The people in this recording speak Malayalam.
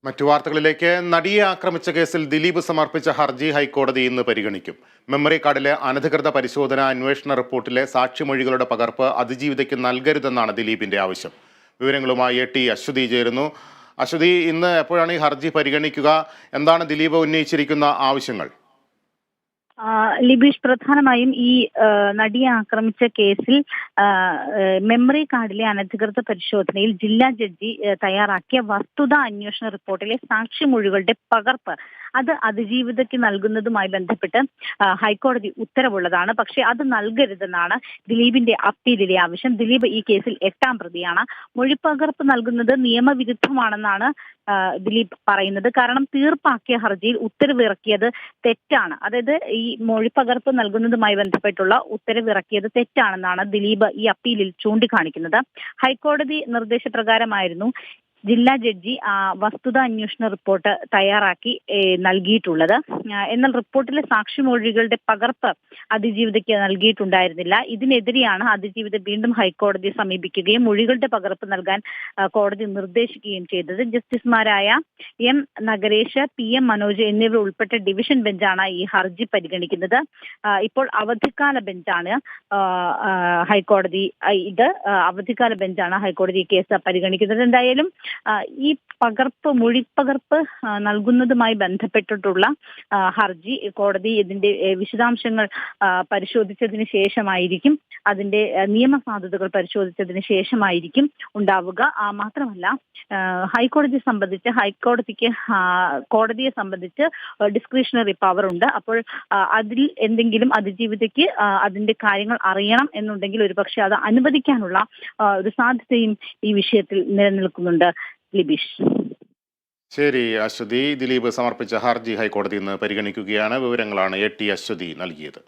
മറ്റു വാർത്തകളിലേക്ക്. നടിയെ ആക്രമിച്ച കേസിൽ ദിലീപ് സമർപ്പിച്ച ഹർജി ഹൈക്കോടതി ഇന്ന് പരിഗണിക്കും. മെമ്മറി കാർഡിലെ അനധികൃത പരിശോധന അന്വേഷണ റിപ്പോർട്ടിലെ സാക്ഷിമൊഴികളുടെ പകർപ്പ് അതിജീവിതയ്ക്ക് നൽകരുതെന്നാണ് ദിലീപിന്റെ ആവശ്യം. വിവരങ്ങളുമായി ടി അശ്വതി ചേരുന്നു. അശ്വതി, ഇന്ന് എപ്പോഴാണ് ഈ ഹർജി പരിഗണിക്കുക? എന്താണ് ദിലീപ് ഉന്നയിച്ചിരിക്കുന്ന ആവശ്യങ്ങൾ? ലിബീഷ്, പ്രധാനമായും ഈ നടിയെ ആക്രമിച്ച കേസിൽ മെമ്മറി കാർഡിലെ അനധികൃത പരിശോധനയിൽ ജില്ലാ ജഡ്ജി തയ്യാറാക്കിയ വസ്തുതാ അന്വേഷണ റിപ്പോർട്ടിലെ സാക്ഷിമൊഴികളുടെ പകർപ്പ് അത് അതിജീവിതയ്ക്ക് നൽകുന്നതുമായി ബന്ധപ്പെട്ട് ഹൈക്കോടതി ഉത്തരവുള്ളതാണ്. പക്ഷേ അത് നൽകരുതെന്നാണ് ദിലീപിന്റെ അപ്പീലിലെ ആവശ്യം. ദിലീപ് ഈ കേസിൽ 8ാം പ്രതിയാണ്. മൊഴിപ്പകർപ്പ് നൽകുന്നത് നിയമവിരുദ്ധമാണെന്നാണ് ദിലീപ് പറയുന്നത്. കാരണം തീർപ്പാക്കിയ ഹർജിയിൽ ഉത്തരവിറക്കിയത് തെറ്റാണ്. അതായത് ഈ മൊഴിപ്പകർപ്പ് നൽകുന്നതുമായി ബന്ധപ്പെട്ടുള്ള ഉത്തരവിറക്കിയത് തെറ്റാണെന്നാണ് ദിലീപ് ഈ അപ്പീലിൽ ചൂണ്ടിക്കാണിക്കുന്നത്. ഹൈക്കോടതി നിർദ്ദേശപ്രകാരമായിരുന്നു ജില്ലാ ജഡ്ജി വസ്തുതാ അന്വേഷണ റിപ്പോർട്ട് തയ്യാറാക്കി നൽകിയിട്ടുള്ളത്. എന്നാൽ റിപ്പോർട്ടിലെ സാക്ഷിമൊഴികളുടെ പകർപ്പ് അതിജീവിതയ്ക്ക് നൽകിയിട്ടുണ്ടായിരുന്നില്ല. ഇതിനെതിരെയാണ് അതിജീവിത വീണ്ടും ഹൈക്കോടതിയെ സമീപിക്കുകയും മൊഴികളുടെ പകർപ്പ് നൽകാൻ കോടതി നിർദ്ദേശിക്കുകയും ചെയ്തത്. ജസ്റ്റിസുമാരായ എം നഗരേഷ്, PM മനോജ് എന്നിവർ ഉൾപ്പെട്ട ഡിവിഷൻ ബെഞ്ചാണ് ഈ ഹർജി പരിഗണിക്കുന്നത്. ഇപ്പോൾ അവധിക്കാല ബെഞ്ചാണ് ഹൈക്കോടതി ഈ കേസ് പരിഗണിക്കുന്നത്. എന്തായാലും ഈ മൊഴിപ്പകർപ്പ് നൽകുന്നതുമായി ബന്ധപ്പെട്ടിട്ടുള്ള ഹർജി കോടതി ഇതിന്റെ വിശദാംശങ്ങൾ പരിശോധിച്ചതിന് ശേഷമായിരിക്കും, അതിന്റെ നിയമസാധുതകൾ പരിശോധിച്ചതിന് ശേഷമായിരിക്കും ഉണ്ടാവുക. മാത്രമല്ല, കോടതിയെ സംബന്ധിച്ച് ഡിസ്ക്രിഷണറി പവർ ഉണ്ട്. അപ്പോൾ അതിൽ എന്തെങ്കിലും അതിജീവിതയ്ക്ക് അതിന്റെ കാര്യങ്ങൾ അറിയണം എന്നുണ്ടെങ്കിൽ ഒരുപക്ഷെ അത് അനുവദിക്കാനുള്ള ഒരു സാധ്യതയും ഈ വിഷയത്തിൽ നിലനിൽക്കുന്നുണ്ട്. ലിബീഷ്. ശരി അശ്വതി, ദിലീപ് സമർപ്പിച്ച ഹർജി ഹൈക്കോടതി ഇന്ന് പരിഗണിക്കുകയാണ്. വിവരങ്ങളാണ് ടി അശ്വതി നൽകിയത്.